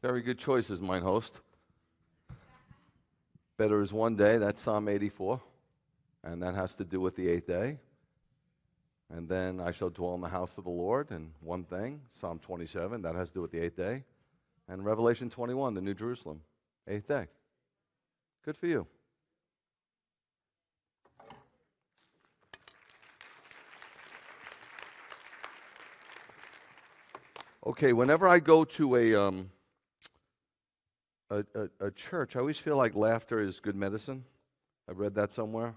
Very good choices, mine host. Better is one day, that's Psalm 84, and that has to do with the eighth day. And then I shall dwell in the house of the Lord, and one thing, Psalm 27, that has to do with the eighth day. And Revelation 21, the New Jerusalem, eighth day. Good for you. Okay, whenever I go to a church, I always feel like laughter is good medicine. I've read that somewhere.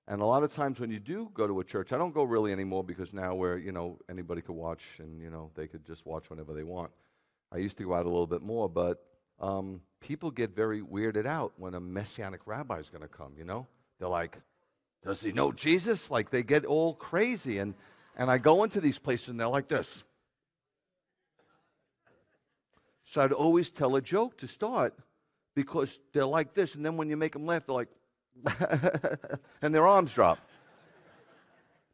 And a lot of times when you do go to a church, I don't go really anymore because now where, anybody could watch and, they could just watch whenever they want. I used to go out a little bit more, but people get very weirded out when a Messianic rabbi is going to come, They're like, does he know Jesus? Like they get all crazy. And I go into these places and they're like this. So I'd always tell a joke to start because they're like this. And then when you make them laugh, they're like, and their arms drop.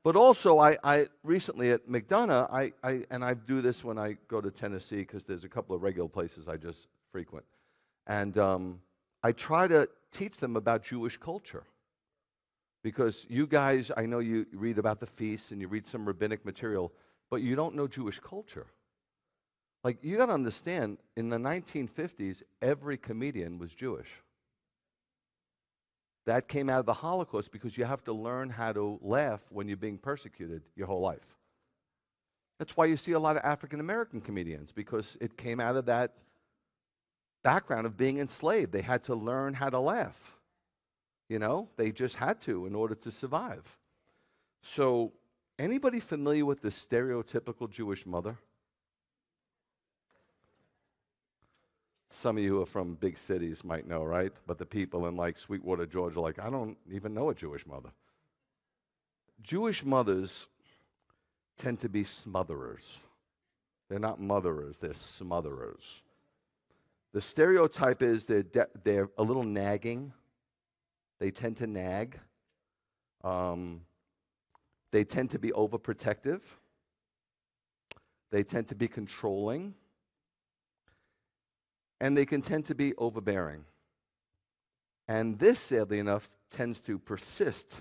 But also, I recently at McDonough, I do this when I go to Tennessee because there's a couple of regular places I just frequent. And I try to teach them about Jewish culture. Because you guys, I know you read about the feasts and you read some rabbinic material, but you don't know Jewish culture. Like, you got to understand, in the 1950s, every comedian was Jewish. That came out of the Holocaust because you have to learn how to laugh when you're being persecuted your whole life. That's why you see a lot of African American comedians, because it came out of that background of being enslaved. They had to learn how to laugh. They just had to in order to survive. So, anybody familiar with the stereotypical Jewish mother? Some of you who are from big cities might know, right? But the people in like Sweetwater, Georgia, are like, I don't even know a Jewish mother. Jewish mothers tend to be smotherers. They're not motherers, they're smotherers. The stereotype is they're a little nagging. They tend to nag. They tend to be overprotective. They tend to be controlling. And they can tend to be overbearing. And this, sadly enough, tends to persist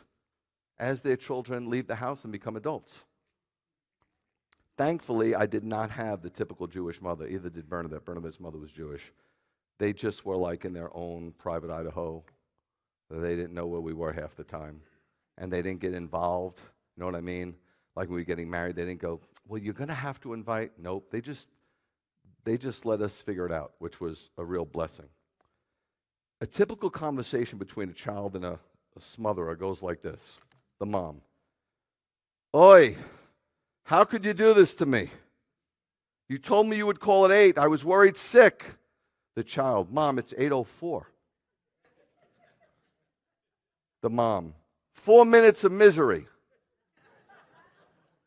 as their children leave the house and become adults. Thankfully, I did not have the typical Jewish mother. Either did Bernadette. Bernadette's mother was Jewish. They just were like in their own private Idaho. They didn't know where we were half the time. And they didn't get involved. You know what I mean? Like when we were getting married, they didn't go, well, you're going to have to invite. Nope. They just let us figure it out, which was a real blessing. A typical conversation between a child and a smotherer goes like this. The mom. Oi, how could you do this to me? You told me you would call at 8. I was worried sick. The child. Mom, it's 8:04. The mom. 4 minutes of misery.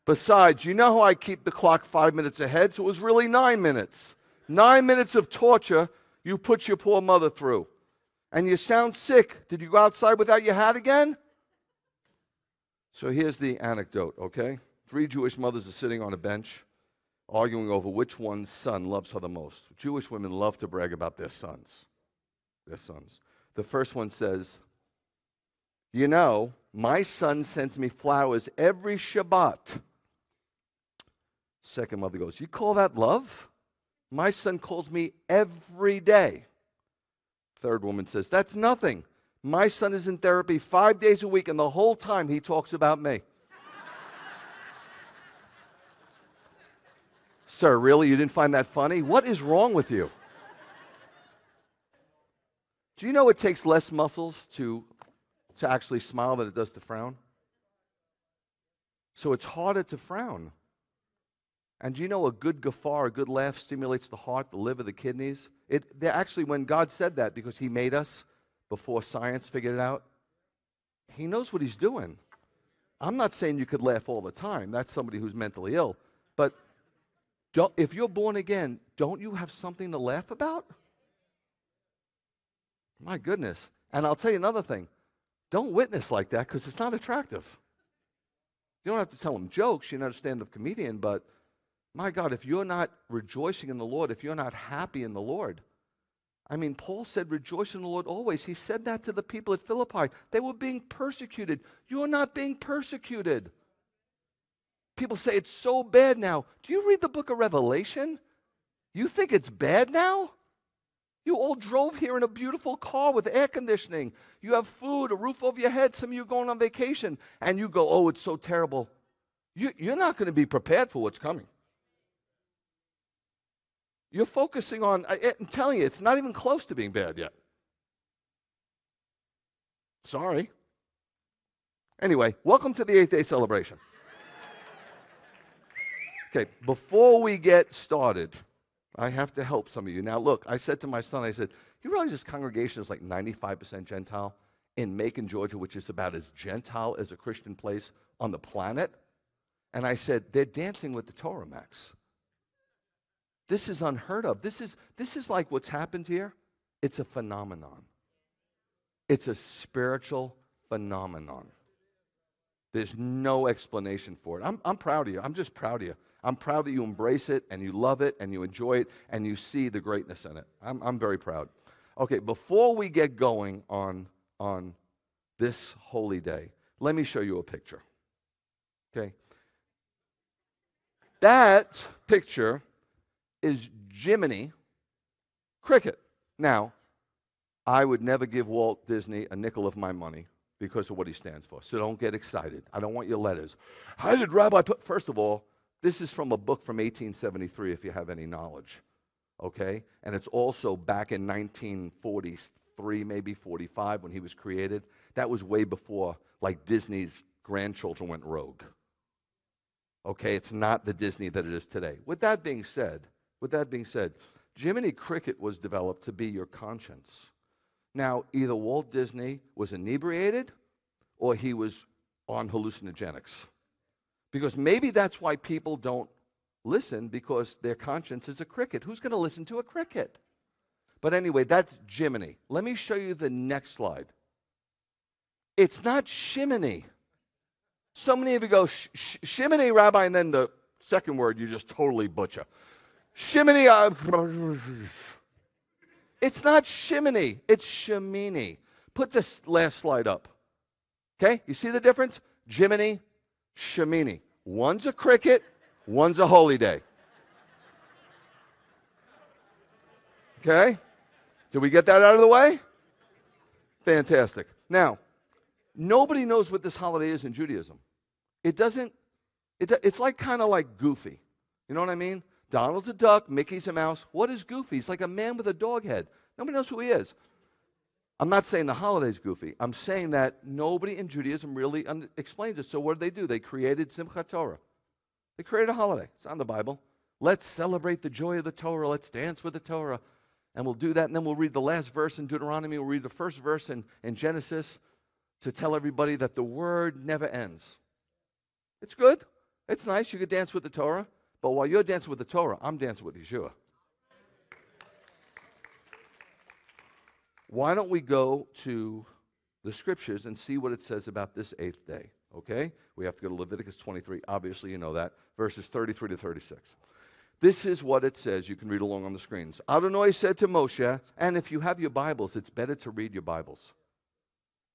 Besides, you know how I keep the clock 5 minutes ahead, so it was really 9 minutes. 9 minutes of torture you put your poor mother through. And you sound sick. Did you go outside without your hat again? So here's the anecdote, okay? 3 Jewish mothers are sitting on a bench arguing over which one's son loves her the most. Jewish women love to brag about their sons. Their sons. The first one says, you know, my son sends me flowers every Shabbat. Second mother goes, you call that love? My son calls me every day. Third woman says, that's nothing. My son is in therapy 5 days a week, and the whole time he talks about me. Sir, really? You didn't find that funny? What is wrong with you? Do you know it takes less muscles to actually smile than it does to frown? So it's harder to frown. And do you know a good guffaw, a good laugh stimulates the heart, the liver, the kidneys? Actually, when God said that, because he made us before science figured it out, he knows what he's doing. I'm not saying you could laugh all the time. That's somebody who's mentally ill. But if you're born again, don't you have something to laugh about? My goodness. And I'll tell you another thing. Don't witness like that because it's not attractive. You don't have to tell them jokes. You're not a stand-up comedian, but My God, if you're not rejoicing in the Lord, if you're not happy in the Lord, I mean, Paul said, rejoice in the Lord always. He said that to the people at Philippi. They were being persecuted. You're not being persecuted. People say it's so bad now. Do you read the book of Revelation? You think it's bad now? You all drove here in a beautiful car with air conditioning. You have food, a roof over your head. Some of you are going on vacation. And you go, oh, it's so terrible. You're not going to be prepared for what's coming. You're focusing on, I'm telling you, it's not even close to being bad yet. Sorry. Anyway, welcome to the 8th day celebration. Okay, before we get started, I have to help some of you. Now, look, I said to my son, I said, you realize this congregation is like 95% Gentile in Macon, Georgia, which is about as Gentile as a Christian place on the planet? And I said, they're dancing with the Torah, Max. This is unheard of. This is like what's happened here. It's a phenomenon. It's a spiritual phenomenon. There's no explanation for it. I'm proud of you. I'm just proud of you. I'm proud that you embrace it and you love it and you enjoy it and you see the greatness in it. I'm very proud. Okay, before we get going on this holy day, let me show you a picture. Okay? That picture is Jiminy Cricket. Now, I would never give Walt Disney a nickel of my money because of what he stands for. So don't get excited. I don't want your letters. How did Rabbi put... First of all, this is from a book from 1873, if you have any knowledge. Okay? And it's also back in 1943, maybe 45, when he was created. That was way before, like, Disney's grandchildren went rogue. Okay? It's not the Disney that it is today. With that being said, Jiminy Cricket was developed to be your conscience. Now, either Walt Disney was inebriated or he was on hallucinogenics. Because maybe that's why people don't listen, because their conscience is a cricket. Who's going to listen to a cricket? But anyway, that's Jiminy. Let me show you the next slide. It's not Shemini. So many of you go, Shemini, Rabbi, and then the second word you just totally butcher. Shemini. It's not Shemini. It's Shemini. Put this last slide up. Okay? You see the difference? Jiminy, Shemini. One's a cricket, one's a holy day. Okay? Did we get that out of the way? Fantastic. Now, nobody knows what this holiday is in Judaism. It's like kind of like Goofy. You know what I mean? Donald's a duck, Mickey's a mouse. What is Goofy? He's like a man with a dog head. Nobody knows who he is. I'm not saying the holiday's goofy. I'm saying that nobody in Judaism really explains it. So what did? They created Simchat Torah. They created a holiday. It's on the Bible. Let's celebrate the joy of the Torah. Let's dance with the Torah. And we'll do that, and then we'll read the last verse in Deuteronomy. We'll read the first verse in Genesis to tell everybody that the word never ends. It's good. It's nice. You could dance with the Torah. But while you're dancing with the Torah, I'm dancing with Yeshua. Why don't we go to the Scriptures and see what it says about this 8th day, okay? We have to go to Leviticus 23. Obviously, you know that. Verses 33 to 36. This is what it says. You can read along on the screens. Adonai said to Moshe, and if you have your Bibles, it's better to read your Bibles.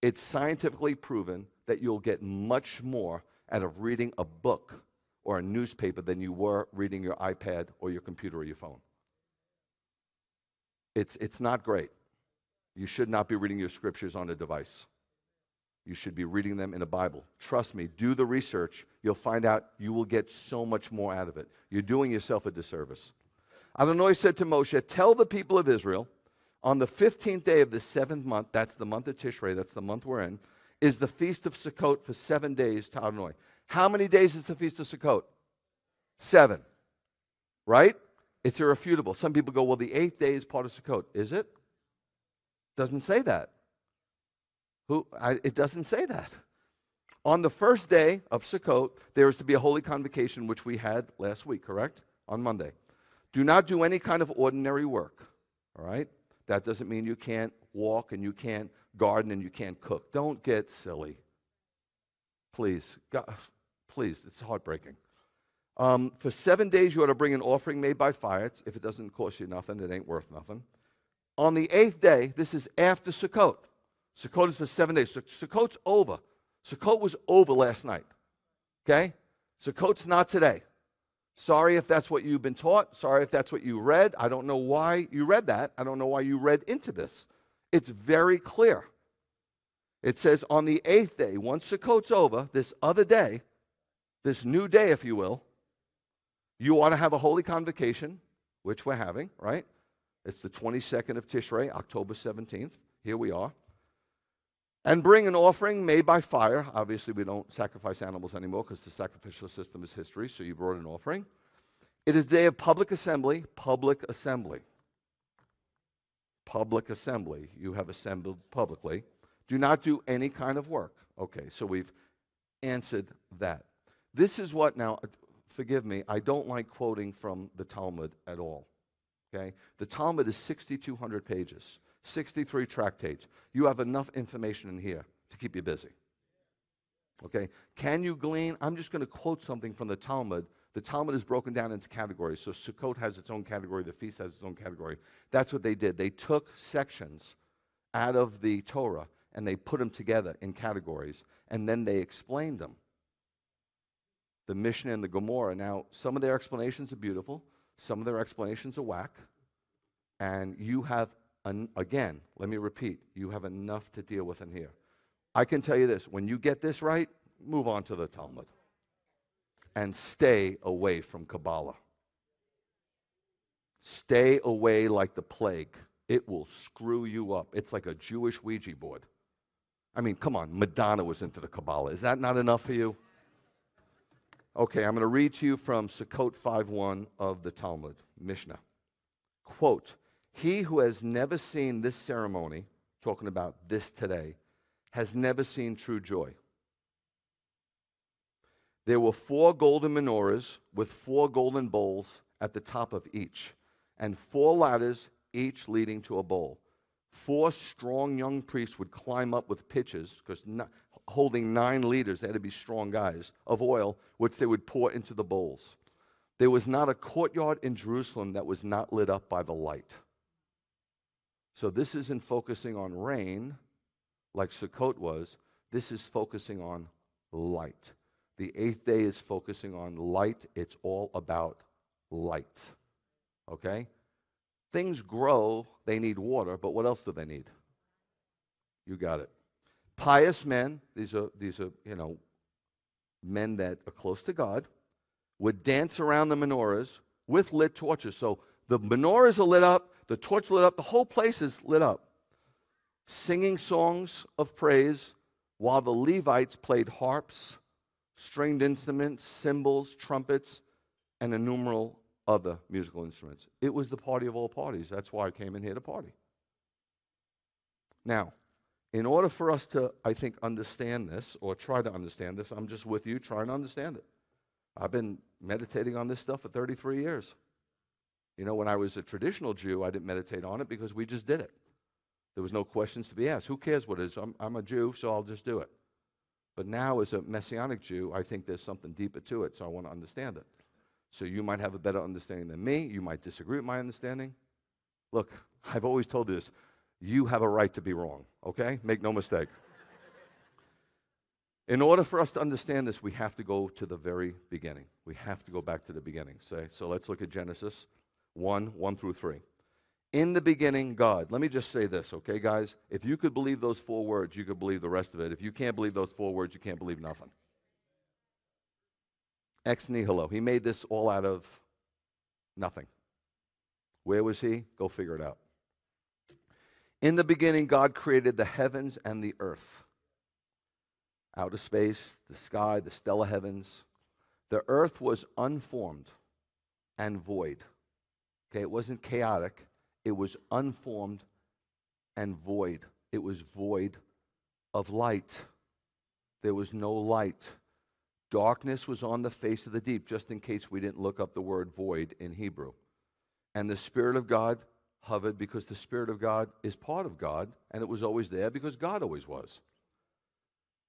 It's scientifically proven that you'll get much more out of reading a book or a newspaper than you were reading your iPad or your computer or your phone. It's not great. You should not be reading your scriptures on a device. You should be reading them in a Bible. Trust me, do the research. You'll find out you will get so much more out of it. You're doing yourself a disservice. Adonai said to Moshe, tell the people of Israel, on the 15th day of the 7th month, that's the month of Tishrei, that's the month we're in, is the feast of Sukkot for 7 days to Adonai. How many days is the feast of Sukkot? 7. Right? It's irrefutable. Some people go, well, the 8th day is part of Sukkot. Is it? Doesn't say that. It doesn't say that. On the first day of Sukkot, there is to be a holy convocation, which we had last week, correct? On Monday. Do not do any kind of ordinary work, all right? That doesn't mean you can't walk and you can't garden and you can't cook. Don't get silly. Please. God, please, it's heartbreaking. For 7 days you ought to bring an offering made by fire. If it doesn't cost you nothing, it ain't worth nothing. On the 8th day, this is after Sukkot. Sukkot is for 7 days. So Sukkot's over. Sukkot was over last night. Okay? Sukkot's not today. Sorry if that's what you've been taught. Sorry if that's what you read. I don't know why you read that. I don't know why you read into this. It's very clear. It says on the 8th day, once Sukkot's over, this other day, this new day, if you will, you ought to have a holy convocation, which we're having, right? It's the 22nd of Tishrei, October 17th. Here we are. And bring an offering made by fire. Obviously, we don't sacrifice animals anymore because the sacrificial system is history, so you brought an offering. It is day of public assembly. Public assembly. Public assembly. You have assembled publicly. Do not do any kind of work. Okay, so we've answered that. This is what now, forgive me, I don't like quoting from the Talmud at all. Okay? The Talmud is 6,200 pages, 63 tractates. You have enough information in here to keep you busy. Okay? Can you glean? I'm just going to quote something from the Talmud. The Talmud is broken down into categories. So Sukkot has its own category. The feast has its own category. That's what they did. They took sections out of the Torah and they put them together in categories, and then they explained them. The Mishnah and the Gemara. Now, some of their explanations are beautiful. Some of their explanations are whack. And you have, again, let me repeat, you have enough to deal with in here. I can tell you this, when you get this right, move on to the Talmud. And stay away from Kabbalah. Stay away like the plague. It will screw you up. It's like a Jewish Ouija board. I mean, come on, Madonna was into the Kabbalah. Is that not enough for you? Okay, I'm going to read to you from Sukkot 5:1 of the Talmud, Mishnah. Quote, he who has never seen this ceremony, talking about this today, has never seen true joy. There were 4 golden menorahs with 4 golden bowls at the top of each, and 4 ladders, each leading to a bowl. 4 strong young priests would climb up with pitchers, because holding 9 liters, they had to be strong guys, of oil, which they would pour into the bowls. There was not a courtyard in Jerusalem that was not lit up by the light. So this isn't focusing on rain, like Sukkot was. This is focusing on light. The 8th day is focusing on light. It's all about light. Okay? Things grow, they need water, but what else do they need? You got it. Pious men, these are men that are close to God, would dance around the menorahs with lit torches. So the menorahs are lit up, the torch lit up, the whole place is lit up. Singing songs of praise while the Levites played harps, stringed instruments, cymbals, trumpets, and innumerable other musical instruments. It was the party of all parties. That's why I came in here to party. Now, in order for us to, I think, understand this, or try to understand this, I'm just with you trying to understand it. I've been meditating on this stuff for 33 years. You know, when I was a traditional Jew, I didn't meditate on it because we just did it. There was no questions to be asked. Who cares what it is? I'm a Jew, so I'll just do it. But now, as a Messianic Jew, I think there's something deeper to it, so I want to understand it. So you might have a better understanding than me. You might disagree with my understanding. Look, I've always told you this. You have a right to be wrong, okay? Make no mistake. In order for us to understand this, we have to go to the very beginning. We have to go back to the beginning. So let's look at Genesis 1 through 3. In the beginning, God. Let me just say this, okay, guys? If you could believe those 4 words, you could believe the rest of it. If you can't believe those 4 words, you can't believe nothing. Ex nihilo. He made this all out of nothing. Where was he? Go figure it out. In the beginning, God created the heavens and the earth. Outer space, the sky, the stellar heavens. The earth was unformed and void. Okay, it wasn't chaotic. It was unformed and void. It was void of light. There was no light. Darkness was on the face of the deep, just in case we didn't look up the word void in Hebrew. And the Spirit of God hovered because the Spirit of God is part of God, and it was always there because God always was.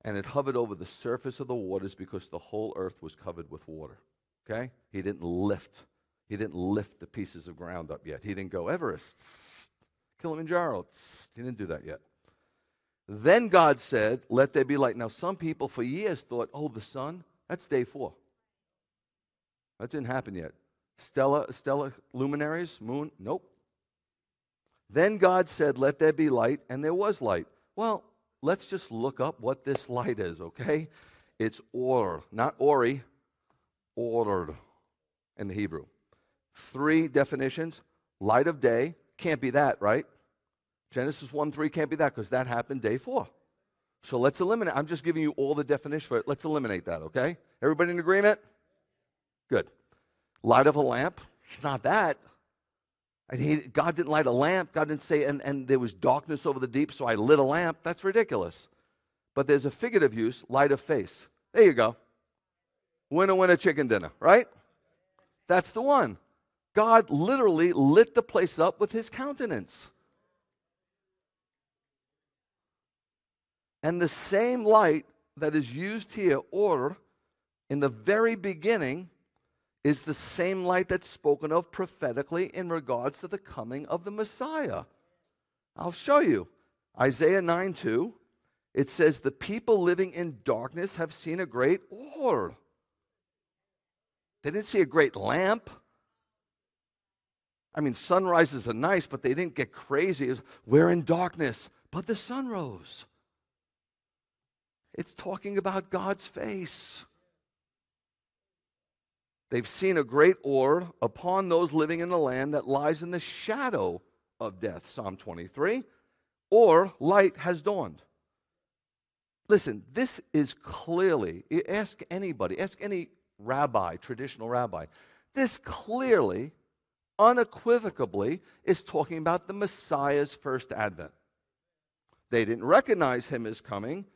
And it hovered over the surface of the waters because the whole earth was covered with water. Okay? He didn't lift. He didn't lift the pieces of ground up yet. He didn't go Everest, Kilimanjaro. He didn't do that yet. Then God said, let there be light. Now, some people for years thought, oh, the sun, that's day 4. That didn't happen yet. Stellar luminaries, moon, nope. Then God said, let there be light, and there was light. Well, let's just look up what this light is, okay? It's order, not ori, ordered in the Hebrew. 3 definitions. Light of day, can't be that, right? Genesis 1:3 can't be that because that happened day 4. So let's eliminate. I'm just giving you all the definition for it. Let's eliminate that, okay? Everybody in agreement? Good. Light of a lamp, it's not that. God didn't light a lamp. God didn't say, and there was darkness over the deep, so I lit a lamp. That's ridiculous. But there's a figurative use, light of face. There you go. Winner, winner, chicken dinner, right? That's the one. God literally lit the place up with his countenance. And the same light that is used here, or in the very beginning, is the same light that's spoken of prophetically in regards to the coming of the Messiah. I'll show you. Isaiah 9:2, it says, the people living in darkness have seen a great orb. They didn't see a great lamp. I mean, sunrises are nice, but they didn't get crazy. We're in darkness, but the sun rose. It's talking about God's face. They've seen a great orb upon those living in the land that lies in the shadow of death, Psalm 23, or light has dawned. Listen, this is clearly, ask anybody, ask any rabbi, traditional rabbi, this clearly, unequivocally is talking about the Messiah's first advent. They didn't recognize him as coming,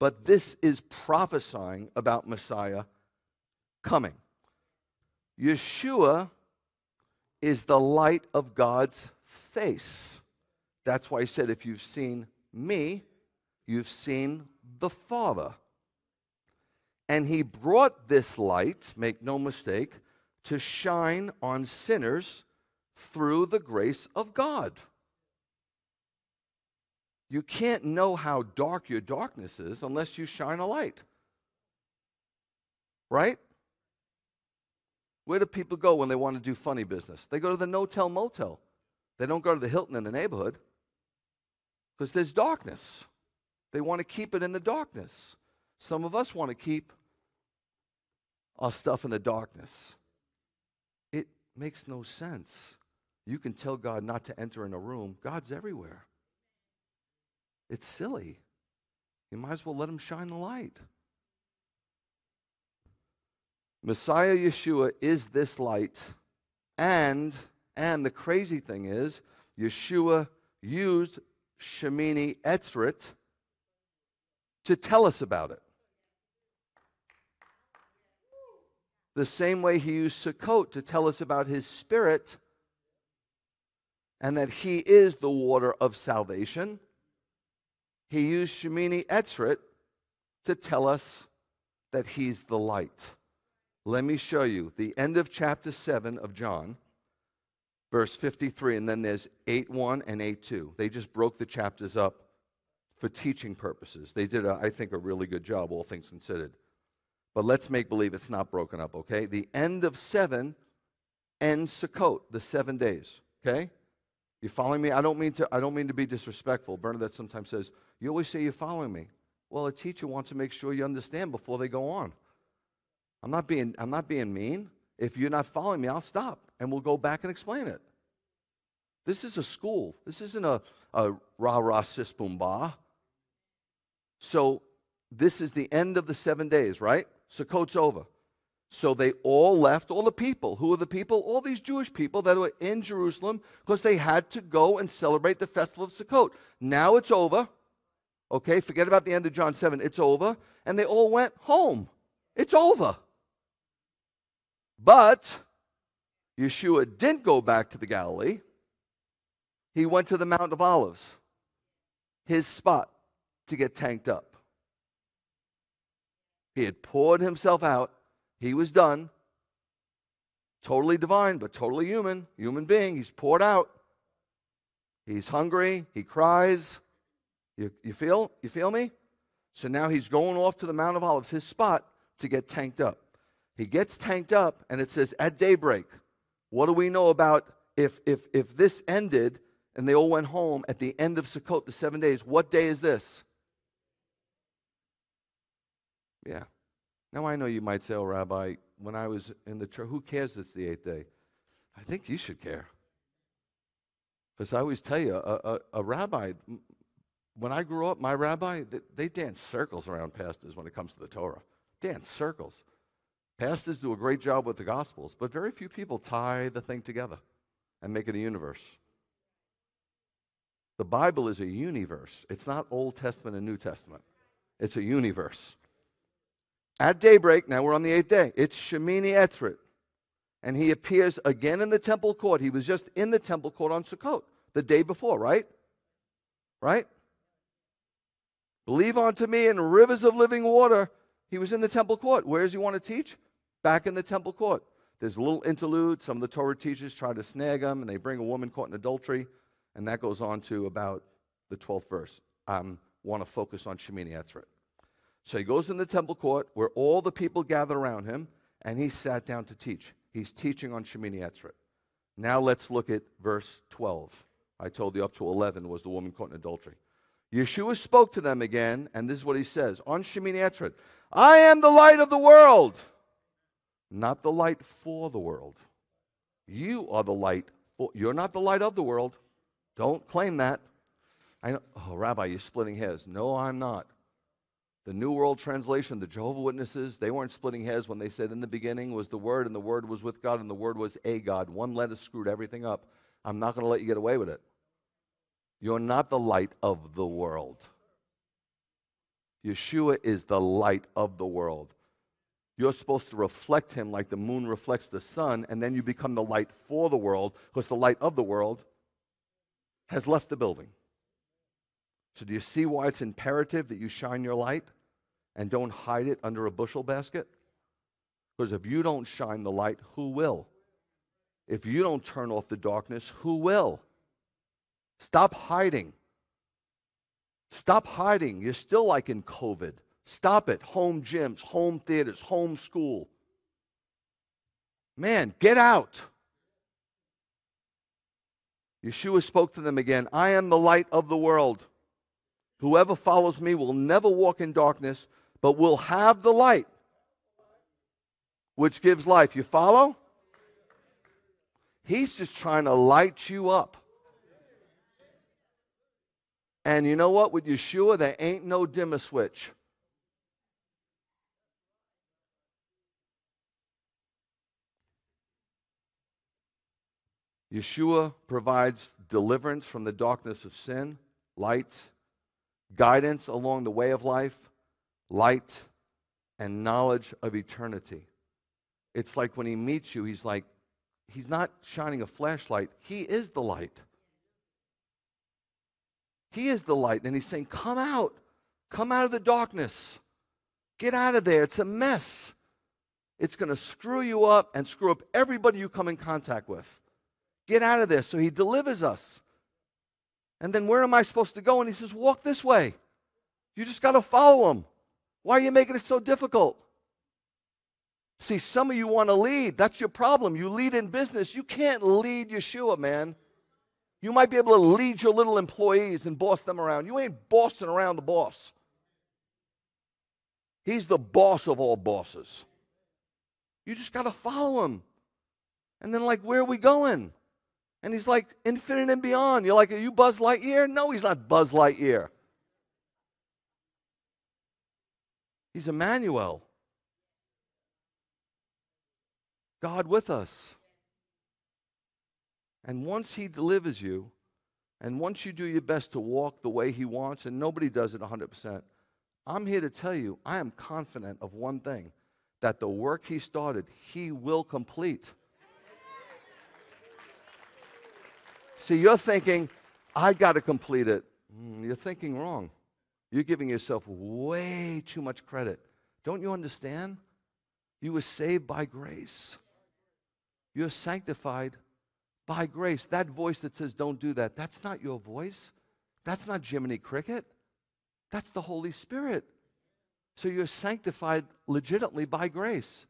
but this is prophesying about Messiah coming. Yeshua is the light of God's face. That's why he said, if you've seen me, you've seen the Father. And he brought this light, make no mistake, to shine on sinners through the grace of God. You can't know how dark your darkness is unless you shine a light. Right? Where do people go when they want to do funny business? They go to the no-tell motel. They don't go to the Hilton in the neighborhood because there's darkness. They want to keep it in the darkness. Some of us want to keep our stuff in the darkness. It makes no sense. You can tell God not to enter in a room. God's everywhere. It's silly. You might as well let him shine the light. Messiah Yeshua is this light, and the crazy thing is, Yeshua used Shemini Atzeret to tell us about it. The same way he used Sukkot to tell us about his Spirit, and that he is the water of salvation. He used Shemini Atzeret to tell us that he's the light. Let me show you the end of chapter 7 of John, verse 53, and then there's 8:1 and 8:2. They just broke the chapters up for teaching purposes. They did, I think, a really good job, all things considered. But let's make believe it's not broken up, okay? The end of 7 ends Sukkot, the 7 days, okay? You following me? I don't mean to be disrespectful. Bernadette sometimes says, you always say you're following me. Well, a teacher wants to make sure you understand before they go on. I'm not being mean. If you're not following me, I'll stop and we'll go back and explain it. This is a school. This isn't a rah-rah sis boom bah. So this is the end of the 7 days, right? Sukkot's over. So they all left, all the people. Who are the people? All these Jewish people that were in Jerusalem because they had to go and celebrate the festival of Sukkot. Now it's over. Okay, forget about the end of John 7. It's over. And they all went home. It's over. But Yeshua didn't go back to the Galilee. He went to the Mount of Olives, his spot to get tanked up. He had poured himself out. He was done. Totally divine, but totally human being. He's poured out. He's hungry. He cries. You feel me? So now he's going off to the Mount of Olives, his spot, to get tanked up. He gets tanked up, and it says, at daybreak. What do we know about if this ended and they all went home at the end of Sukkot, the 7 days? What day is this? Yeah. Now I know you might say, oh, Rabbi, when I was in the church, who cares it's the 8th day? I think you should care. Because I always tell you, a rabbi, when I grew up, my rabbi, they dance circles around pastors when it comes to the Torah. Dance circles. Pastors do a great job with the Gospels, but very few people tie the thing together and make it a universe. The Bible is a universe. It's not Old Testament and New Testament. It's a universe. At daybreak, now we're on the 8th day, it's Shemini Atzeret. And he appears again in the temple court. He was just in the temple court on Sukkot the day before, right? Right? Believe unto me in rivers of living water. He was in the temple court. Where does he want to teach? Back in the temple court. There's a little interlude. Some of the Torah teachers try to snag him, and they bring a woman caught in adultery. And that goes on to about the 12th verse. I want to focus on Shemini Atzeret. So he goes in the temple court where all the people gather around him, and he sat down to teach. He's teaching on Shemini Atzeret. Now let's look at verse 12. I told you up to 11 was the woman caught in adultery. Yeshua spoke to them again, and this is what he says on Shemini Atzeret. I am the light of the world, not the light for the world. You are the light. You're not the light of the world. Don't claim that. I know, oh, Rabbi, you're splitting hairs. No, I'm not. The New World Translation, the Jehovah's Witnesses, they weren't splitting hairs when they said in the beginning was the Word, and the Word was with God, and the Word was a God. One letter screwed everything up. I'm not going to let you get away with it. You're not the light of the world. Yeshua is the light of the world. You're supposed to reflect him like the moon reflects the sun, and then you become the light for the world, because the light of the world has left the building. So do you see why it's imperative that you shine your light and don't hide it under a bushel basket? Because if you don't shine the light, who will? If you don't turn off the darkness, who will? Stop hiding. Stop hiding. You're still like in COVID. Stop it. Home gyms, home theaters, home school. Man, get out. Yeshua spoke to them again. I am the light of the world. Whoever follows me will never walk in darkness, but will have the light, which gives life. You follow? He's just trying to light you up. And you know what? With Yeshua, there ain't no dimmer switch. Yeshua provides deliverance from the darkness of sin, light, guidance along the way of life, light, and knowledge of eternity. It's like when he meets you, he's not shining a flashlight. He is the light. He is the light. And he's saying, come out. Come out of the darkness. Get out of there. It's a mess. It's going to screw you up and screw up everybody you come in contact with. Get out of there. So he delivers us. And then where am I supposed to go? And he says, walk this way. You just got to follow him. Why are you making it so difficult? See, some of you want to lead. That's your problem. You lead in business. You can't lead Yeshua, man. You might be able to lead your little employees and boss them around. You ain't bossing around the boss. He's the boss of all bosses. You just got to follow him. And then, like, where are we going? And he's like, infinite and beyond. You're like, are you Buzz Lightyear? No, he's not Buzz Lightyear. He's Emmanuel. God with us. And once he delivers you, and once you do your best to walk the way he wants, and nobody does it 100%, I'm here to tell you, I am confident of one thing, that the work he started, he will complete. See, you're thinking, I got to complete it. You're thinking wrong. You're giving yourself way too much credit. Don't you understand? You were saved by grace. You're sanctified by grace. That voice that says don't do that, that's not your voice. That's not Jiminy Cricket. That's the Holy Spirit. So you're sanctified legitimately by grace.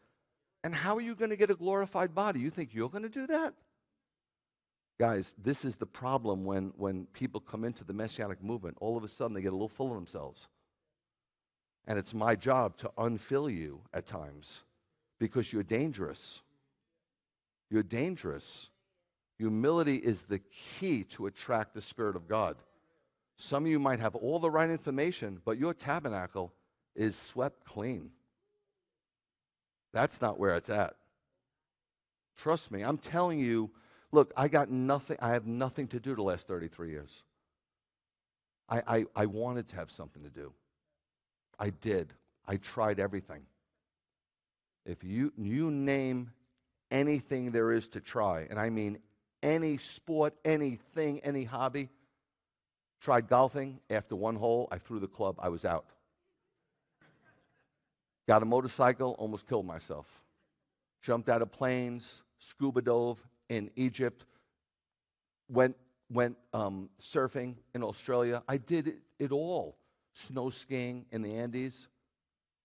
And how are you going to get a glorified body? You think you're going to do that? Guys, this is the problem when people come into the Messianic movement. All of a sudden, they get a little full of themselves. And it's my job to unfill you at times because you're dangerous. You're dangerous. Humility is the key to attract the Spirit of God. Some of you might have all the right information, but your tabernacle is swept clean. That's not where it's at. Trust me, I'm telling you, look, I have nothing to do the last 33 years. I wanted to have something to do. I did. I tried everything. If you name anything there is to try, and I mean any sport, anything, any hobby, tried golfing. After one hole, I threw the club. I was out. Got a motorcycle, almost killed myself. Jumped out of planes, scuba dove in Egypt, went surfing in Australia. I did it all. Snow skiing in the Andes.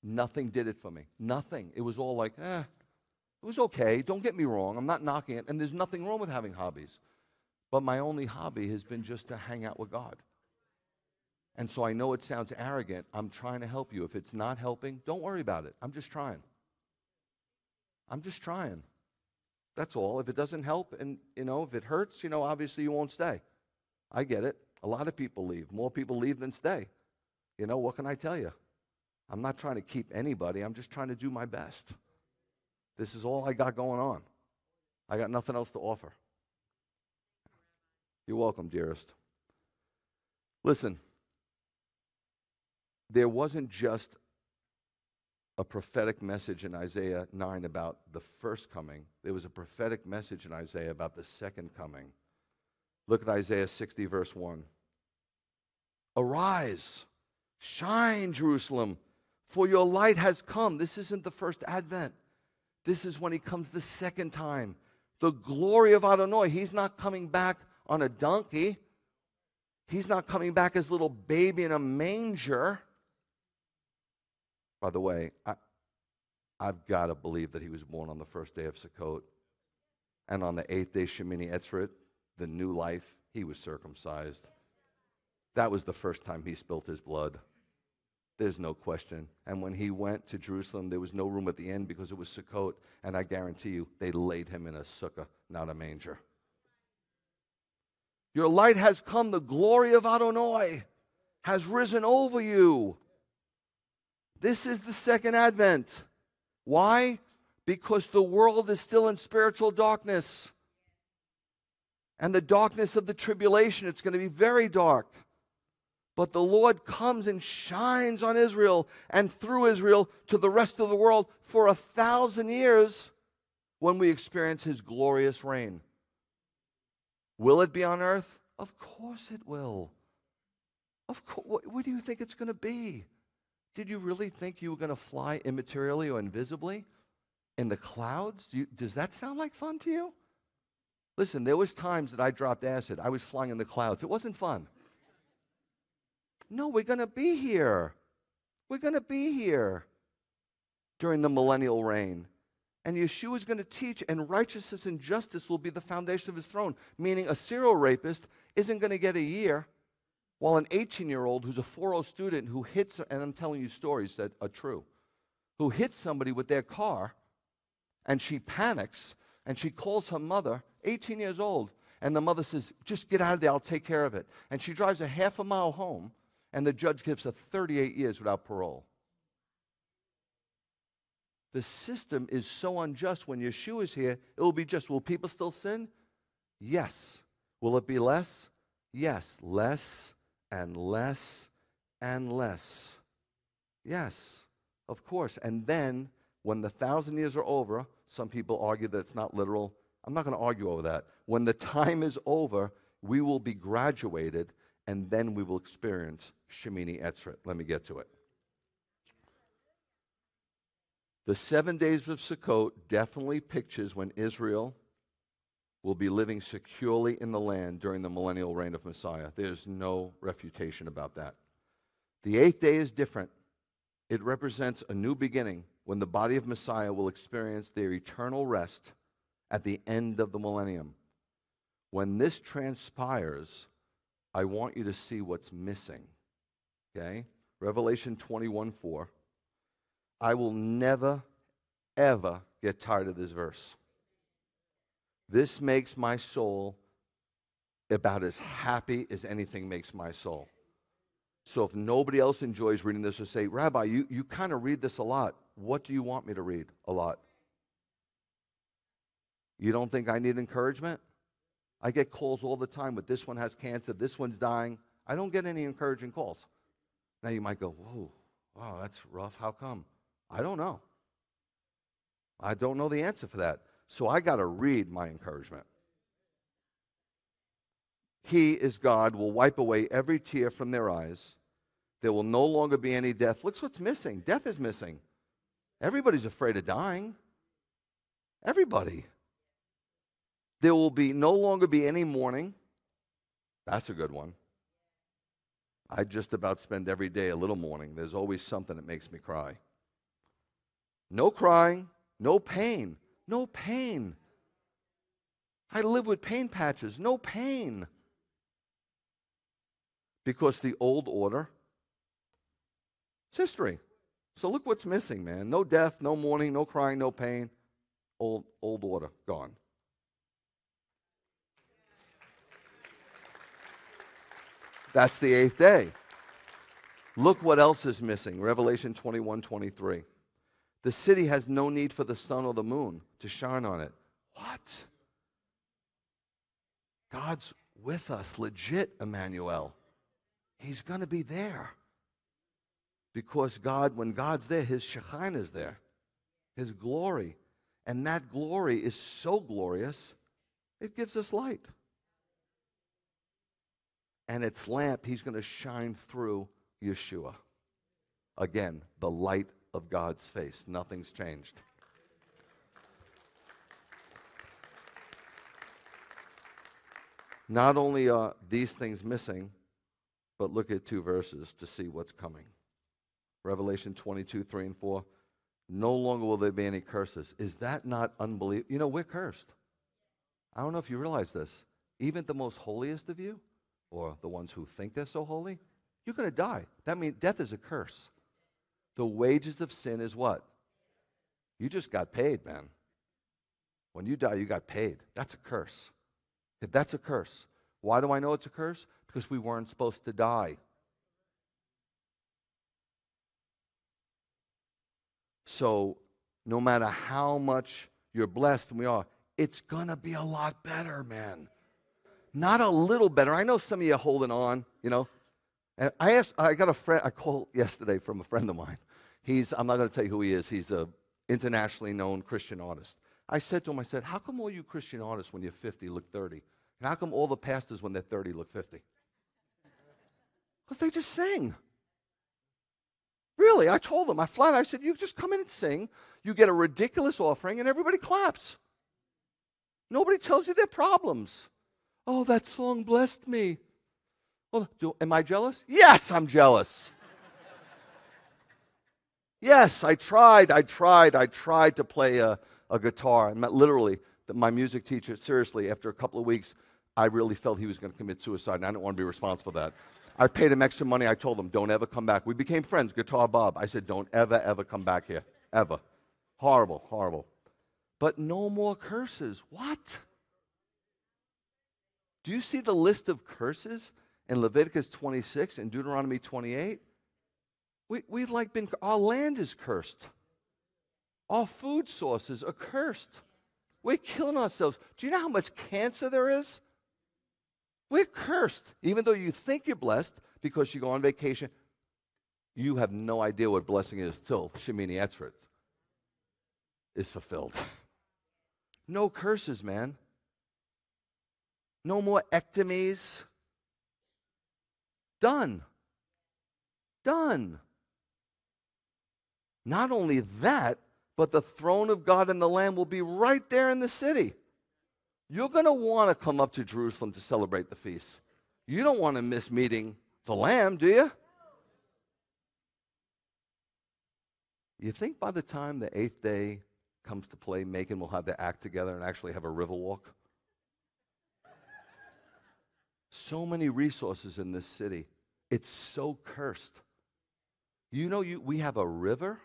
Nothing did it for me. Nothing. It was all like, it was okay. Don't get me wrong. I'm not knocking it. And there's nothing wrong with having hobbies. But my only hobby has been just to hang out with God. And so I know it sounds arrogant. I'm trying to help you. If it's not helping, don't worry about it. I'm just trying. I'm just trying. That's all. If it doesn't help and, if it hurts, obviously you won't stay. I get it. A lot of people leave. More people leave than stay. What can I tell you? I'm not trying to keep anybody. I'm just trying to do my best. This is all I got going on. I got nothing else to offer. You're welcome, dearest. Listen, there wasn't just a prophetic message in Isaiah 9 about the first coming. There was a prophetic message in Isaiah about the second coming. Look at Isaiah 60, verse 1. Arise, shine, Jerusalem, for your light has come. This isn't the first advent. This is when he comes the second time. The glory of Adonai. He's not coming back on a donkey. He's not coming back as a little baby in a manger. By the way, I've got to believe that he was born on the first day of Sukkot. And on the 8th day, Shemini Atzeret, the new life, he was circumcised. That was the first time he spilt his blood. There's no question. And when he went to Jerusalem, there was no room at the inn because it was Sukkot. And I guarantee you, they laid him in a sukkah, not a manger. Your light has come. The glory of Adonai has risen over you. This is the second advent. Why? Because the world is still in spiritual darkness. And the darkness of the tribulation, it's going to be very dark. But the Lord comes and shines on Israel and through Israel to the rest of the world for 1,000 years when we experience his glorious reign. Will it be on earth? Of course it will. Of course. What do you think it's going to be? Did you really think you were going to fly immaterially or invisibly in the clouds? Does that sound like fun to you? Listen, there was times that I dropped acid. I was flying in the clouds. It wasn't fun. No, we're going to be here. We're going to be here during the millennial reign. And Yeshua is going to teach, and righteousness and justice will be the foundation of his throne. Meaning a serial rapist isn't going to get a year, while an 18-year-old who's a 4.0 student who hits, and I'm telling you stories that are true, who hits somebody with their car, and she panics, and she calls her mother, 18 years old, and the mother says, just get out of there, I'll take care of it. And she drives a half a mile home, and the judge gives her 38 years without parole. The system is so unjust. When Yeshua is here, it will be just. Will people still sin? Yes. Will it be less? Yes. Less and less and less. Yes, of course. And then, when the 1,000 years are over, some people argue that it's not literal. I'm not going to argue over that. When the time is over, we will be graduated, and then we will experience Shemini Atzeret. Let me get to it. The 7 days of Sukkot definitely pictures when Israel will be living securely in the land during the millennial reign of Messiah. There's no refutation about that. The 8th day is different. It represents a new beginning when the body of Messiah will experience their eternal rest at the end of the millennium. When this transpires, I want you to see what's missing. Okay? Revelation 21:4. I will never, ever get tired of this verse. This makes my soul about as happy as anything makes my soul. So if nobody else enjoys reading this, or say, Rabbi, you kind of read this a lot. What do you want me to read a lot? You don't think I need encouragement? I get calls all the time with this one has cancer, this one's dying. I don't get any encouraging calls. Now you might go, whoa, wow, that's rough. How come? I don't know. I don't know the answer for that. So I got to read my encouragement. He is God, will wipe away every tear from their eyes. There will no longer be any death. Look what's missing. Death is missing. Everybody's afraid of dying. Everybody. There will be no longer be any mourning. That's a good one. I just about spend every day a little mourning. There's always something that makes me cry. No crying, no pain. No pain. I live with pain patches. No pain. Because the old order, it's history. So look what's missing, man. No death, no mourning, no crying, no pain. Old order, gone. That's the 8th day. Look what else is missing. Revelation 21:23. The city has no need for the sun or the moon to shine on it. What? God's with us, legit, Emmanuel. He's going to be there. Because God, when God's there, His Shekinah is there. His glory. And that glory is so glorious, it gives us light. And its lamp, He's going to shine through Yeshua. Again, the light of God's face. Nothing's changed. Not only are these things missing, but look at 2 verses to see what's coming. Revelation 22:3-4. No longer will there be any curses. Is that not unbelievable? You know, we're cursed. I don't know if you realize this. Even the most holiest of you, or the ones who think they're so holy, you're going to die. That means death is a curse. The wages of sin is what? You just got paid, man. When you die, you got paid. That's a curse. That's a curse. Why do I know it's a curse? Because we weren't supposed to die. So no matter how much you're blessed, and we are, it's going to be a lot better, man. Not a little better. I know some of you are holding on, you know. And I got a friend, I called yesterday from a friend of mine. I'm not going to tell you who he is. He's an internationally known Christian artist. I said to him, how come all you Christian artists when you're 50 look 30? And how come all the pastors when they're 30 look 50? Because they just sing. Really, I told him, I said, you just come in and sing, you get a ridiculous offering, and everybody claps. Nobody tells you their problems. Oh, that song blessed me. Well, am I jealous? Yes, I'm jealous. Yes, I tried to play a guitar. And literally, my music teacher, seriously, after a couple of weeks, I really felt he was going to commit suicide, and I didn't want to be responsible for that. I paid him extra money. I told him, don't ever come back. We became friends, Guitar Bob. I said, don't ever come back here, ever. Horrible, horrible. But no more curses. What? Do you see the list of curses in Leviticus 26 and Deuteronomy 28? We've our land is cursed. Our food sources are cursed. We're killing ourselves. Do you know how much cancer there is? We're cursed. Even though you think you're blessed because you go on vacation, you have no idea what blessing is till Shemini Atzeret is fulfilled. No curses, man. No more ectomies. Done. Done. Not only that, but the throne of God and the Lamb will be right there in the city. You're going to want to come up to Jerusalem to celebrate the feast. You don't want to miss meeting the Lamb, do you? You think by the time the 8th day comes to play, Macon will have their act together and actually have a river walk? So many resources in this city. It's so cursed. You know, we have a river.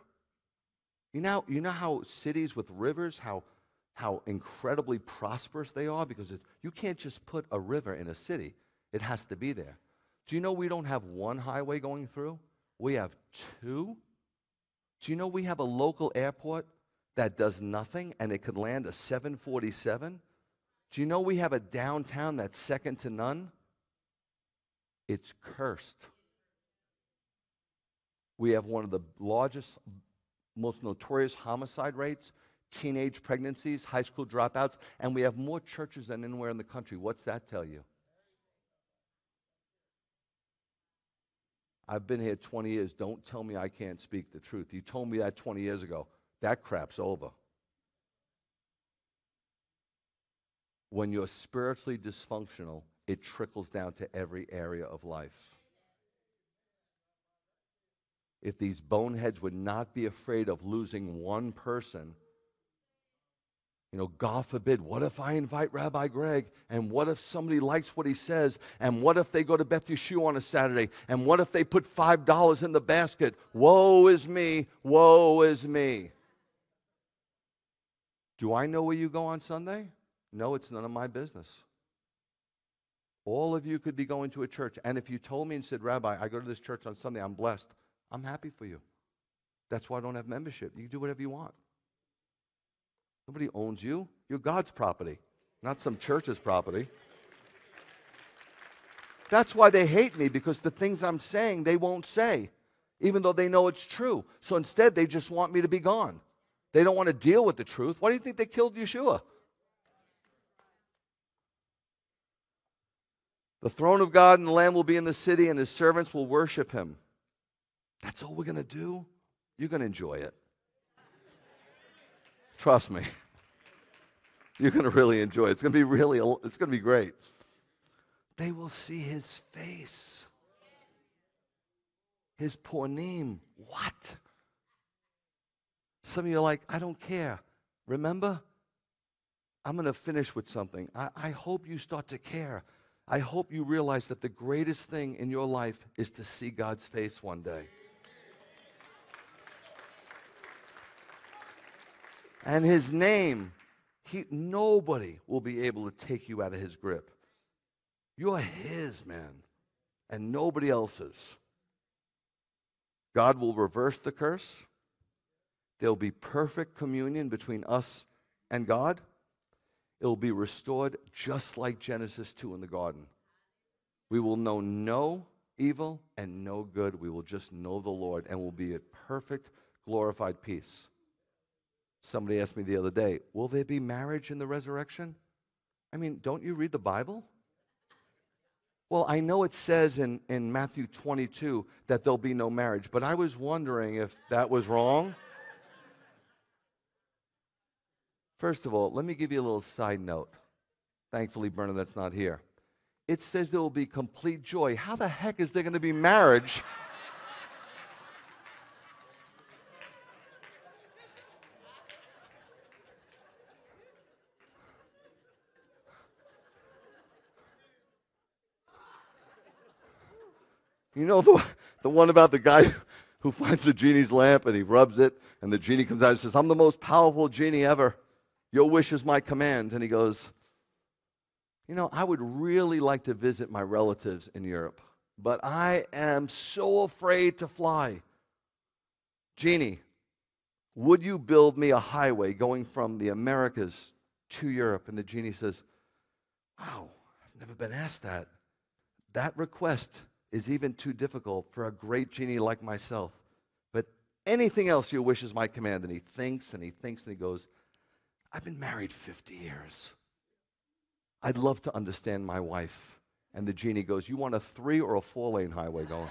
You know how cities with rivers, how incredibly prosperous they are? Because you can't just put a river in a city. It has to be there. Do you know we don't have one highway going through? We have two. Do you know we have a local airport that does nothing and it could land a 747? Do you know we have a downtown that's second to none? It's cursed. We have one of the largest, most notorious homicide rates, teenage pregnancies, high school dropouts, and we have more churches than anywhere in the country. What's that tell you? I've been here 20 years. Don't tell me I can't speak the truth. You told me that 20 years ago. That crap's over. When you're spiritually dysfunctional, it trickles down to every area of life. If these boneheads would not be afraid of losing one person, God forbid, what if I invite Rabbi Greg, and what if somebody likes what he says, and what if they go to Beth Yeshua on a Saturday, and what if they put $5 in the basket? Woe is me, woe is me. Do I know where you go on Sunday? No, it's none of my business. All of you could be going to a church, and if you told me and said, Rabbi, I go to this church on Sunday, I'm blessed, I'm happy for you. That's why I don't have membership. You can do whatever you want. Nobody owns you. You're God's property, not some church's property. That's why they hate me, because the things I'm saying they won't say, even though they know it's true. So instead, they just want me to be gone. They don't want to deal with the truth. Why do you think they killed Yeshua? The throne of God and the Lamb will be in the city, and his servants will worship him. That's all we're going to do? You're going to enjoy it. Trust me. You're going to really enjoy it. It's going to be great. They will see his face. His poor name. What? Some of you are like, I don't care. Remember? I'm going to finish with something. I hope you start to care. I hope you realize that the greatest thing in your life is to see God's face one day. And his name, nobody will be able to take you out of his grip. You're his, man, and nobody else's. God will reverse the curse. There'll be perfect communion between us and God. It will be restored just like Genesis 2 in the garden. We will know no evil and no good. We will just know the Lord, and we'll be at perfect, glorified peace. Somebody asked me the other day, will there be marriage in the resurrection? I mean, don't you read the Bible? Well, I know it says in Matthew 22 that there'll be no marriage, but I was wondering if that was wrong. First of all, let me give you a little side note. Thankfully, Bernadette's not here. It says there will be complete joy. How the heck is there going to be marriage? You know the one about the guy who finds the genie's lamp and he rubs it and the genie comes out and says, I'm the most powerful genie ever. Your wish is my command. And he goes, I would really like to visit my relatives in Europe, but I am so afraid to fly. Genie, would you build me a highway going from the Americas to Europe? And the genie says, wow, I've never been asked that. That request is even too difficult for a great genie like myself. But anything else your wish is my command. And he thinks and he thinks and he goes, I've been married 50 years. I'd love to understand my wife. And the genie goes, you want a 3 or a 4-lane highway going?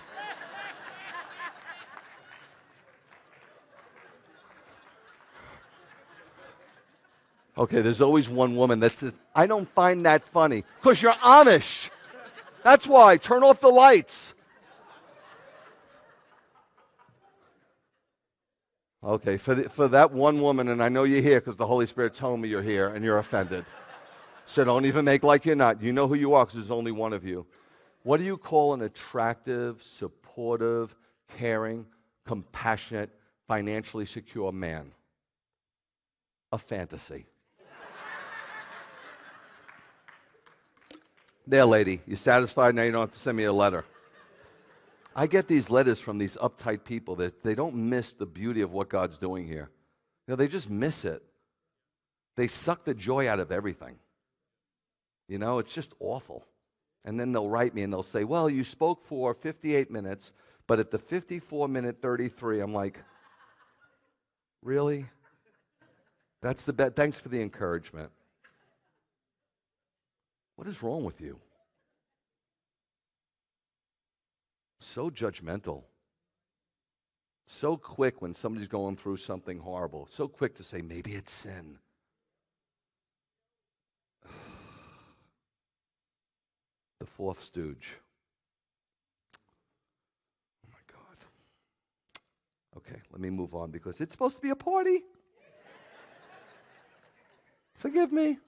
Okay, there's always one woman that says, I don't find that funny. Because you're Amish. That's why. Turn off the lights. Okay, for that one woman, and I know you're here because the Holy Spirit told me you're here and you're offended. So don't even make like you're not. You know who you are because there's only one of you. What do you call an attractive, supportive, caring, compassionate, financially secure man? A fantasy. There, lady, you satisfied? Now you don't have to send me a letter. I get these letters from these uptight people that they don't miss the beauty of what God's doing here. You know, they just miss it. They suck the joy out of everything. You know, it's just awful. And then they'll write me and they'll say, well, you spoke for 58 minutes, but at the 54-minute 33, I'm like, really? That's the best. Thanks for the encouragement. What is wrong with you? So judgmental. So quick when somebody's going through something horrible. So quick to say, maybe it's sin. The fourth stooge. Oh my God. Okay, let me move on because it's supposed to be a party. Forgive me.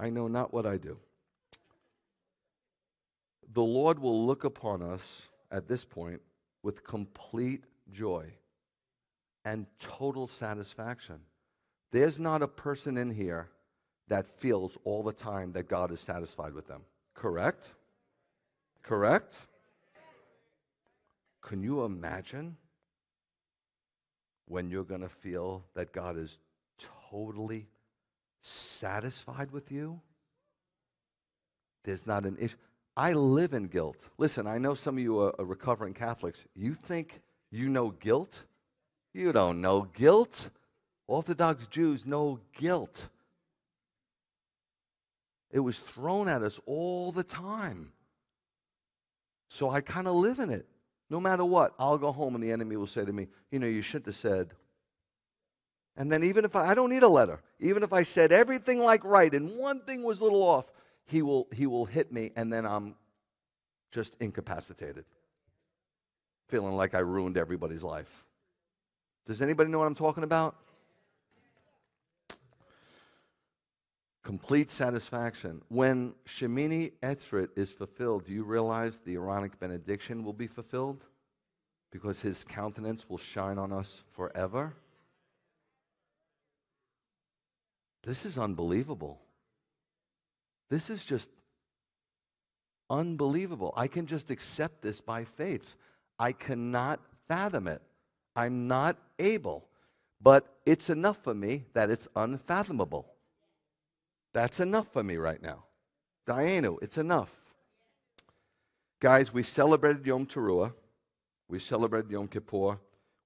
I know not what I do. The Lord will look upon us at this point with complete joy and total satisfaction. There's not a person in here that feels all the time that God is satisfied with them. Correct? Correct? Can you imagine when you're going to feel that God is totally satisfied with you? There's not an issue. I live in guilt. Listen, I know some of you are recovering Catholics. You think you know guilt? You don't know guilt. Orthodox Jews know guilt. It was thrown at us all the time. So I kind of live in it. No matter what, I'll go home and the enemy will say to me, you know, you shouldn't have said. And then even if I don't need a letter, even if I said everything like right and one thing was a little off, he will hit me and then I'm just incapacitated, feeling like I ruined everybody's life. Does anybody know what I'm talking about? Complete satisfaction. When Shemini Atzeret is fulfilled, do you realize the Aaronic benediction will be fulfilled? Because his countenance will shine on us forever. This is unbelievable. This is just unbelievable. I can just accept this by faith. I cannot fathom it. I'm not able. But it's enough for me that it's unfathomable. That's enough for me right now. Dianu, it's enough. Guys, we celebrated Yom Teruah. We celebrated Yom Kippur.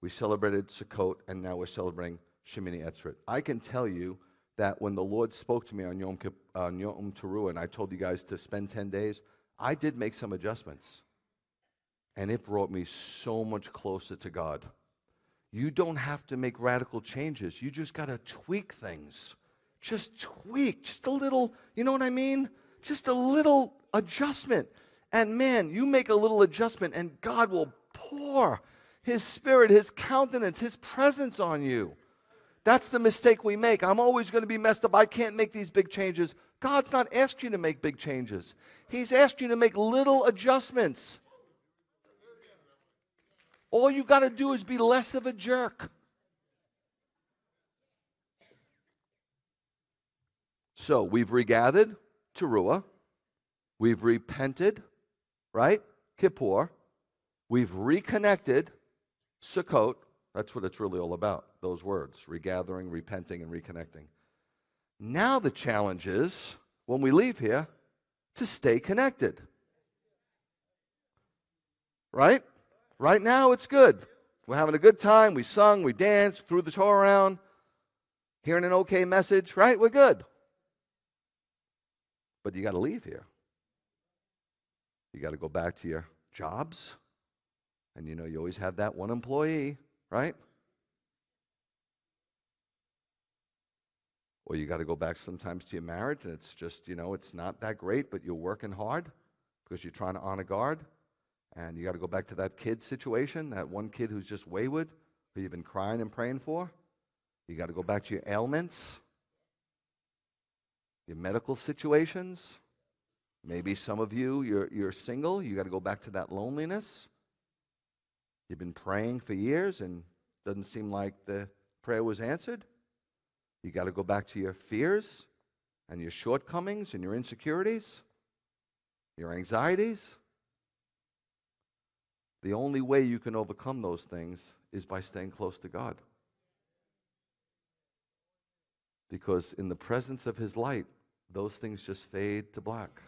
We celebrated Sukkot. And now we're celebrating Shemini Atzeret. I can tell you that when the Lord spoke to me on Yom Teruah, and I told you guys to spend 10 days, I did make some adjustments. And it brought me so much closer to God. You don't have to make radical changes. You just got to tweak things. Just tweak, just a little, you know what I mean? Just a little adjustment. And man, you make a little adjustment and God will pour His Spirit, His countenance, His presence on you. That's the mistake we make. I'm always going to be messed up. I can't make these big changes. God's not asked you to make big changes. He's asked you to make little adjustments. All you got to do is be less of a jerk. So we've regathered, Teruah. We've repented, right? Kippur. We've reconnected, Sukkot. That's what it's really all about, those words, regathering, repenting, and reconnecting. Now the challenge is, when we leave here, to stay connected. Right? Right now it's good. We're having a good time. We sung, we danced, threw the Torah around, hearing an okay message, right? We're good. But you got to leave here. You got to go back to your jobs. And you know, you always have that one employee, right? Or you got to go back sometimes to your marriage, and it's just, it's not that great, but you're working hard because you're trying to honor God. And you got to go back to that kid situation, that one kid who's just wayward, who you've been crying and praying for. You got to go back to your ailments, your medical situations. Maybe some of you, you're single. You got to go back to that loneliness. You've been praying for years and doesn't seem like the prayer was answered. You got to go back to your fears and your shortcomings and your insecurities, your anxieties. The only way you can overcome those things is by staying close to God. Because in the presence of His light, those things just fade to black.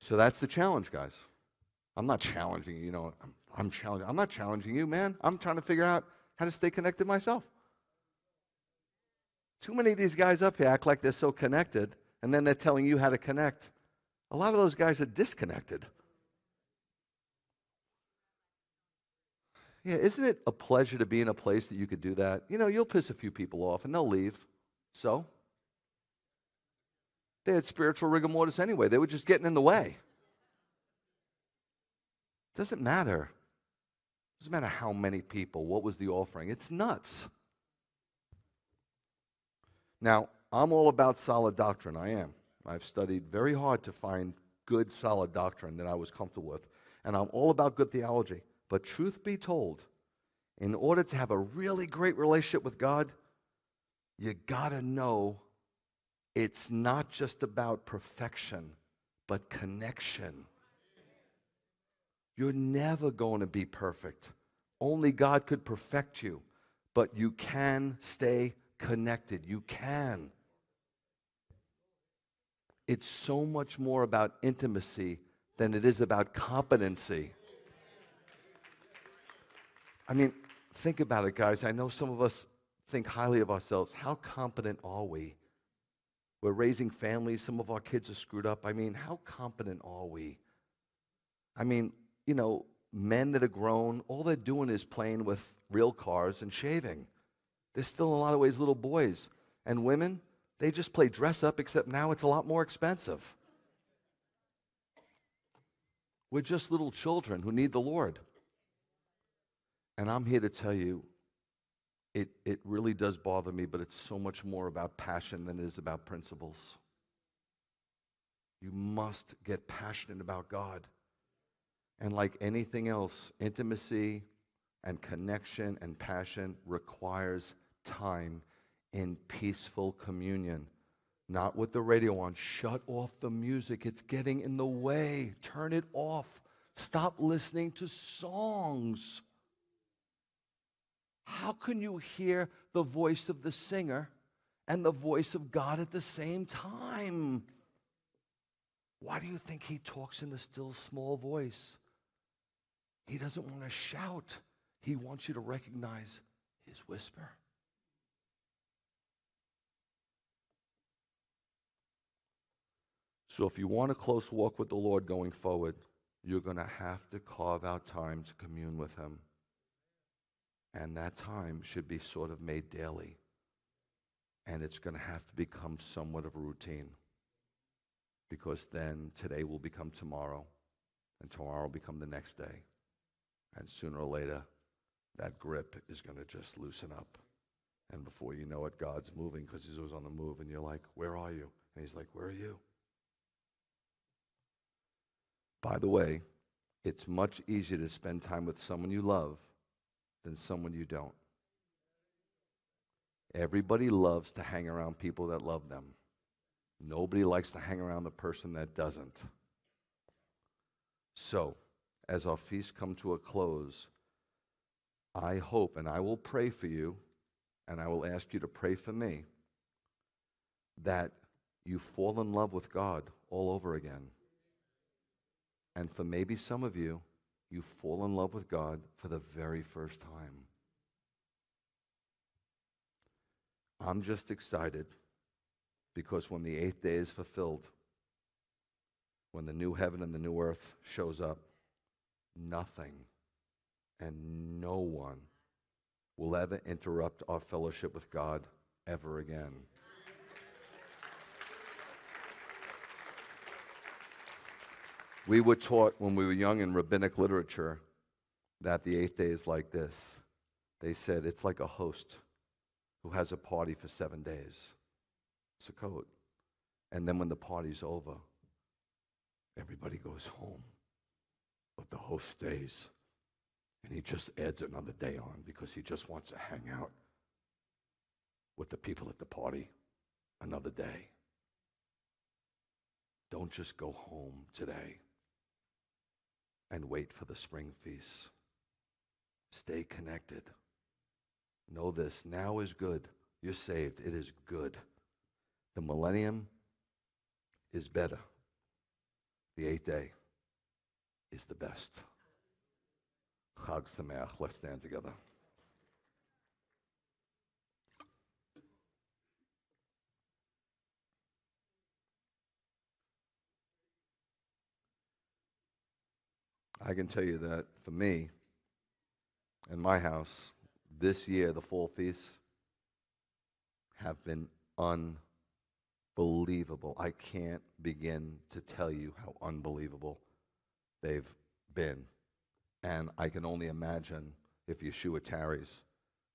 So that's the challenge, guys. I'm not challenging you, I'm not challenging you, man. I'm trying to figure out how to stay connected myself. Too many of these guys up here act like they're so connected, and then they're telling you how to connect. A lot of those guys are disconnected. Yeah, isn't it a pleasure to be in a place that you could do that? You'll piss a few people off, and they'll leave. So? They had spiritual rigor mortis anyway. They were just getting in the way. Doesn't matter. Doesn't matter how many people, what was the offering. It's nuts. Now, I'm all about solid doctrine. I am. I've studied very hard to find good, solid doctrine that I was comfortable with. And I'm all about good theology. But truth be told, in order to have a really great relationship with God, you got to know it's not just about perfection, but connection. You're never going to be perfect. Only God could perfect you. But you can stay connected. You can. It's so much more about intimacy than it is about competency. I mean, think about it, guys. I know some of us think highly of ourselves. How competent are we? We're raising families. Some of our kids are screwed up. I mean, how competent are we? I mean, men that are grown, all they're doing is playing with real cars and shaving. They're still in a lot of ways little boys. And women, they just play dress up, except now it's a lot more expensive. We're just little children who need the Lord. And I'm here to tell you, it really does bother me, but it's so much more about passion than it is about principles. You must get passionate about God. And like anything else, intimacy and connection and passion requires time in peaceful communion. Not with the radio on. Shut off the music. It's getting in the way. Turn it off. Stop listening to songs. How can you hear the voice of the singer and the voice of God at the same time? Why do you think He talks in a still small voice? He doesn't want to shout. He wants you to recognize His whisper. So if you want a close walk with the Lord going forward, you're going to have to carve out time to commune with Him. And that time should be sort of made daily. And it's going to have to become somewhat of a routine. Because then today will become tomorrow. And tomorrow will become the next day. And sooner or later, that grip is going to just loosen up. And before you know it, God's moving because He was on the move. And you're like, where are you? And He's like, where are you? By the way, it's much easier to spend time with someone you love than someone you don't. Everybody loves to hang around people that love them. Nobody likes to hang around the person that doesn't. So, as our feast come to a close, I hope, and I will pray for you, and I will ask you to pray for me, that you fall in love with God all over again. And for maybe some of you, you fall in love with God for the very first time. I'm just excited because when the 8th day is fulfilled, when the new heaven and the new earth shows up, nothing and no one will ever interrupt our fellowship with God ever again. We were taught when we were young in rabbinic literature that the 8th day is like this. They said it's like a host who has a party for 7 days. Sukkot. And then when the party's over, everybody goes home. But the host stays. And he just adds another day on because he just wants to hang out with the people at the party another day. Don't just go home today and wait for the spring feast. Stay connected. Know this, now is good. You're saved. It is good. The millennium is better. The 8th day is the best. Chag Sameach. Let's stand together. I can tell you that for me, in my house, this year, the fall feasts have been unbelievable. I can't begin to tell you how unbelievable they've been. And I can only imagine if Yeshua tarries.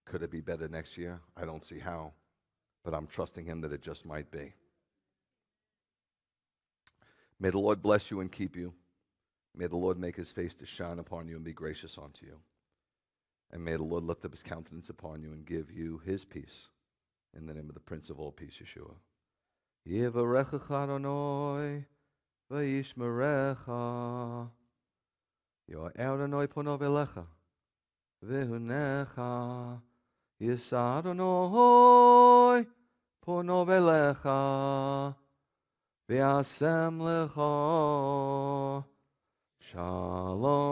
Could it be better next year? I don't see how. But I'm trusting him that it just might be. May the Lord bless you and keep you. May the Lord make his face to shine upon you and be gracious unto you. And may the Lord lift up his countenance upon you and give you his peace. In the name of the Prince of all peace, Yeshua. Yevarechecha Adonai v'yishmerecha. Yo'er Adonai ponav elecha v'hunecha. Yisa Adonai ponav elecha v'yasem lecha shalom.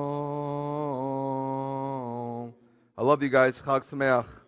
I love you guys. Chag Sameach.